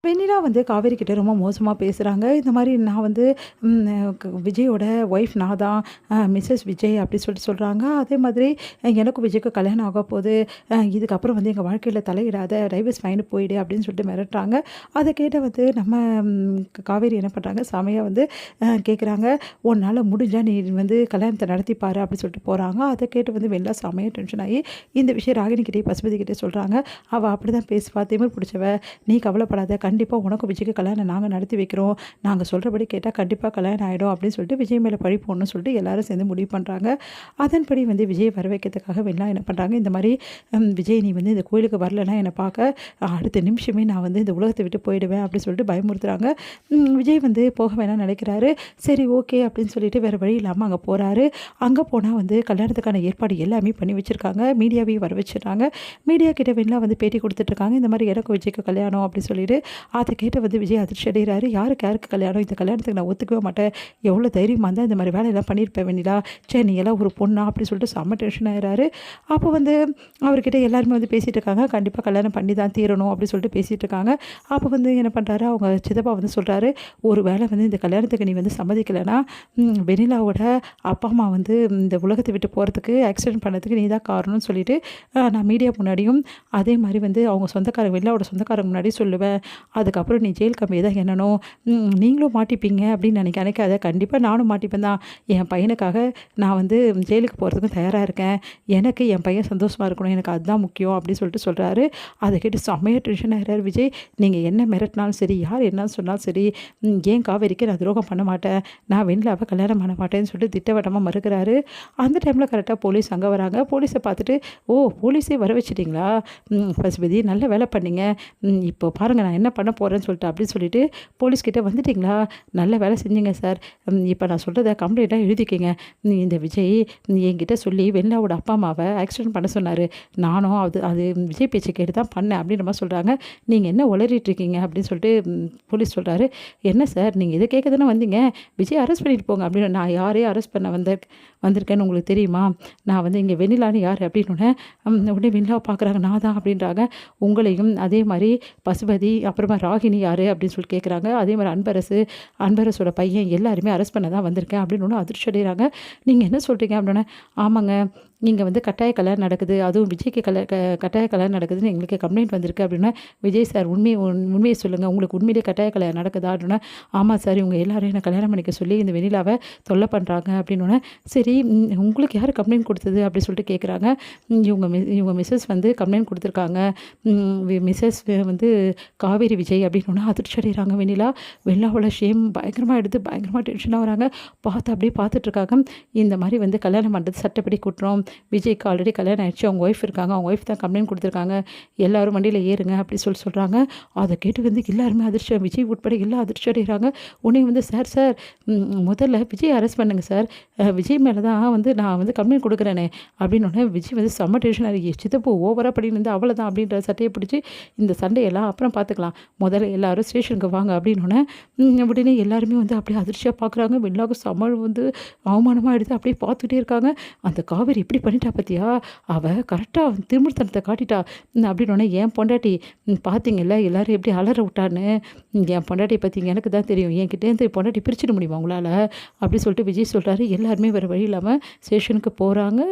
வெண்ணிலா வந்து காவேரி கிட்ட ரொம்ப மோசமா பேசுறாங்க. இந்த மாரி நான் வந்து விஜயோட ஒய்ஃப் நான் தான் மிஸ்ஸஸ் விஜய் அப்டி சொல்லிட்டு சொல்றாங்க. அதே மாதிரி எனக்கும் விஜய்க்கும் கல்யாணம் ஆக போது. இதுக்கப்புறம் வந்து எங்க வாழ்க்கையில தலையிடாத டைவர்ஸ் வாங்கிட்டு போயிடு அப்டின்னு சொல்லிட்டு மிரட்டுறாங்க. அத கேட்ட வந்து நம்ம காவேரி என்ன பண்றாங்க, செமையா வந்து கேட்குறாங்க. "உன்னால முடிஞ்சா நீ வந்து கல்யாணத்த நடத்தி பாரு" அப்டி சொல்லிட்டு போறாங்க. அத கேட்டு வந்து வெண்ணிலா செமையா டென்ஷன் ஆகி இந்த விஷயம் ராகினி கிட்டயும், பசுபதி கிட்டயும் சொல்றாங்க. "அவ அப்படிதான் பேசுவா, திமிர் பிடிச்சவ. நீ கவலைப்படாத. கண்டிப்பா உனக்கும் விஜய்க்கும் கல்யாணம் நாங்க நடத்தி வைக்கிறோம். நாங்க சொல்றபடி கேட்டா கண்டிப்பா கல்யாணம் ஆயிடும்" அப்படின்னு சொல்லிட்டு விஜய் மேல பழி போடணும்னு சொல்லிட்டு எல்லாரும் சேர்ந்து முடிவு பண்றாங்க. அதன்படி வந்து விஜயை வர வைக்கிறதுக்காக எல்லாம் என்ன பண்றாங்க, இந்த மாரி "விஜய் நீ வந்து இந்த கோயிலுக்கு வரலன்னா என்னை பார்க்க அடுத்த நிமிஷமே நான் வந்து இந்த உலகத்தை விட்டு போயிடுவேன்" அப்படின்னு சொல்லிட்டு பயமுறுத்துறாங்க. விஜய் வந்து போக வேணாம்னு நினைக்கிறாரு. சரி ஓகே அப்படின்னு சொல்லிட்டு வேற வழி இல்லாம அங்க போறாரு. அங்க போனா வந்து கல்யாணத்துக்கான ஏற்பாடு எல்லாமே பண்ணி வச்சிருக்காங்க. மீடியாவையும் வர வச்சுட்டாங்க. மீடியா கிட்ட வெண்ணிலா வந்து பேட்டி கொடுத்துட்டு இருக்காங்க. இந்த மாதிரி எனக்கும் விஜய்க்கு கல்யாணம் அப்படின்னு சொல்லிட்டு அதை கேட்டு வந்து விஜய் அதிர்ச்சி அடைகிறாரு. யாருக்கு கல்யாணம், இந்த கல்யாணத்துக்கு நான் ஒத்துக்கவே மாட்டேன். எவ்வளோ தைரியமாக இருந்தால் இந்த மாதிரி வேலையெல்லாம் பண்ணியிருப்பேன் வெண்ணிலா. சே நீ எல்லாம் ஒரு பொண்ணா அப்படி சொல்லிட்டு செம்ம டென்ஷன் ஆகிறாரு. அப்போ வந்து அவர்கிட்ட எல்லாருமே வந்து பேசிகிட்டு இருக்காங்க. கண்டிப்பாக கல்யாணம் பண்ணி தான் தீரணும் அப்படி சொல்லிட்டு பேசிகிட்டு இருக்காங்க. அப்போ வந்து என்ன பண்ணுறாரு, அவங்க சித்தப்பா வந்து சொல்கிறாரு, ஒரு வேளை வந்து இந்த கல்யாணத்துக்கு நீ வந்து சம்மதிக்கலைன்னா வெண்ணிலாவோட அப்பா அம்மா வந்து இந்த உலகத்தை விட்டு போகிறதுக்கு ஆக்சிடென்ட் பண்ணதுக்கு நீ தான் காரணம்னு சொல்லிட்டு நான் மீடியா முன்னாடியும் அதே மாதிரி வந்து அவங்க சொந்தக்காரங்க வெண்ணிலாவோட சொந்தக்காரங்க முன்னாடி சொல்லுவேன். அதுக்கப்புறம் நீ ஜெயில் கம்பி தான் என்னணும், நீங்களும் மாட்டிப்பீங்க அப்படின்னு நினைக்காத. கண்டிப்பாக நானும் மாட்டிப்பேன் தான். என் பையனுக்காக நான் வந்து ஜெயிலுக்கு போகிறதுக்கும் தயாராக இருக்கேன். எனக்கு என் பையன் சந்தோஷமாக இருக்கணும், எனக்கு அதுதான் முக்கியம் அப்படின்னு சொல்லிட்டு சொல்கிறாரு. அதை கேட்டு செம்மையாக டென்ஷன் ஆகிறார் விஜய். நீங்கள் என்ன மிரட்டினாலும் சரி, யார் என்ன சொன்னாலும் சரி, ஏன் காவேரிக்கு நான் துரோகம் பண்ண மாட்டேன், நான் வெண்ணிலாவை கல்யாணம் பண்ண மாட்டேன்னு சொல்லிட்டு திட்டவட்டமாக மறுக்கிறாரு. அந்த டைமில் கரெக்டாக போலீஸ் அங்கே வராங்க. போலீஸை பார்த்துட்டு, "ஓ போலீஸே வர வச்சிட்டிங்களா, பசுபதி நல்ல வேலை பண்ணீங்க. இப்போ பாருங்கள் நான் என்ன பண்ண போகிறேன்னு சொல்லிட்டு" அப்படின்னு சொல்லிட்டு போலீஸ்கிட்ட வந்துட்டிங்களா, நல்ல வேலை செஞ்சீங்க சார். இப்போ நான் சொல்கிறத கம்ப்ளைண்ட்டாக எழுதிக்கிங்க. இந்த விஜய் என்கிட்ட சொல்லி வெண்ணிலாவோட அப்பா அம்மாவை ஆக்சிடென்ட் பண்ண சொன்னார். நானும் அது அது விஜய் பேச்சு கேட்டு தான் பண்ணேன் அப்படின்ற மாதிரி சொல்கிறாங்க. நீங்கள் என்ன உளறிட்டு இருக்கீங்க அப்படின்னு சொல்லிட்டு போலீஸ் சொல்கிறாரு. என்ன சார் நீங்கள் இதை கேட்க தானே வந்தீங்க, விஜய் அரெஸ்ட் பண்ணிட்டு போங்க அப்படின்னு. நான் யாரையும் அரெஸ்ட் பண்ண வந்திருக்கேன்னு உங்களுக்கு தெரியுமா, நான் வந்து இங்கே வெண்ணிலான்னு யார் அப்படின்னு உடனே வெண்ணிலாவை பார்க்குறாங்க. நான் தான் அப்படின்றாங்க. உங்களையும் அதே மாதிரி பசுபதி அப்புறமா ராகினி யார் அப்படின்னு சொல்லி கேட்குறாங்க. அதே மாதிரி அன்பரசோட பையன் எல்லாருமே அரெஸ்ட் பண்ண தான் வந்திருக்கேன் அப்படின்னு ஒன்று அதிர்ச்சி அடைகிறாங்க. நீங்கள் என்ன சொல்கிறீங்க அப்படின்னா, ஆமாங்க இங்கே வந்து கட்டாய கல்யாணம் நடக்குது, அதுவும் விஜய்க்கு கட்டாய கல்யாணம் நடக்குதுன்னு எங்களுக்கு கம்ப்ளைண்ட் வந்திருக்கு அப்படின்னா, விஜய் சார் உண்மையை சொல்லுங்கள், உங்களுக்கு உண்மையிலே கட்டாய கல்யாணம் நடக்குதா அப்படின்னா, ஆமாம் சார் இவங்க எல்லாரும் என்ன கல்யாணம் பண்ணிக்க சொல்லி இந்த வெண்ணிலாவை தொல்லை பண்ணுறாங்க அப்படின்னு. சரி உங்களுக்கு யார் கம்ப்ளைண்ட் கொடுத்தது அப்படின்னு சொல்லிட்டு கேட்குறாங்க. இவங்க மிஸ்ஸஸ் வந்து கம்ப்ளைண்ட் கொடுத்துருக்காங்க, மிஸ்ஸஸ் வந்து காவேரி விஜய் அப்படின்னு அதிர்ச்சி அடைகிறாங்க வெண்ணிலாவோட ஷேம் பயங்கரமாக எடுத்து பயங்கரமாக டென்ஷனாக வராங்க. அப்படியே பார்த்துட்ருக்காங்க. இந்த மாதிரி வந்து கல்யாணம் பண்ணுறது சட்டப்படி குற்றம், விஜய்க்கு ஆல்ரெடி கல்யாணம் ஆயிடுச்சு, அவங்க ஒய்ஃப் இருக்காங்க, அவங்க ஒய்ஃப் தான் கம்ப்ளைண்ட் கொடுத்துருக்காங்க, எல்லாரும் வண்டியில் ஏறுங்க அப்படி சொல்கிறாங்க. அதை கேட்டு வந்து எல்லாருமே அதிர்ச்சி, விஜய் உட்பட எல்லாம் அதிர்ச்சி அடைகிறாங்க. உடனே வந்து சார் முதல்ல விஜய் அரெஸ்ட் பண்ணுங்க சார், விஜய் மேலே தான் வந்து நான் வந்து கம்ப்ளைண்ட் கொடுக்குறேனே அப்படின்னு. விஜய் வந்து செம்ம டென்ஷன் ஆகி சித்தப்பு ஓவராக பண்ணிட்டு வந்து அவ்வளோதான் அப்படின்ற சட்டையை பிடிச்சி, இந்த சண்டையெல்லாம் அப்புறம் பார்த்துக்கலாம், முதல்ல எல்லாரும் ஸ்டேஷனுக்கு வாங்க அப்படின்னு. உடனே எல்லாருமே வந்து அப்படியே அதிர்ச்சியாக பார்க்குறாங்க. வெண்ணிலாவுக்கு செம்ம வந்து அவமானமாக எடுத்து அப்படியே பார்த்துக்கிட்டே இருக்காங்க. அந்த காவேரி இப்படி பண்ணிட்டா பார்த்தியா, அவள் கரெக்டாக திருமூர்த்தனத்தை காட்டிட்டா அப்படின்னு. என் பொண்டாட்டி பார்த்தீங்கல்ல எல்லாரும் எப்படி அலற விட்டான்னு, என் பொண்டாட்டி பார்த்தீங்க எனக்கு தான் தெரியும், என்கிட்டேருந்து பொண்டாட்டி பிரிச்சிட முடியுமா உங்களால் அப்படி சொல்லிட்டு விஜய் சொல்கிறாரு. எல்லாருமே வேறு வழி இல்லாமல் ஸ்டேஷனுக்கு போகிறாங்க.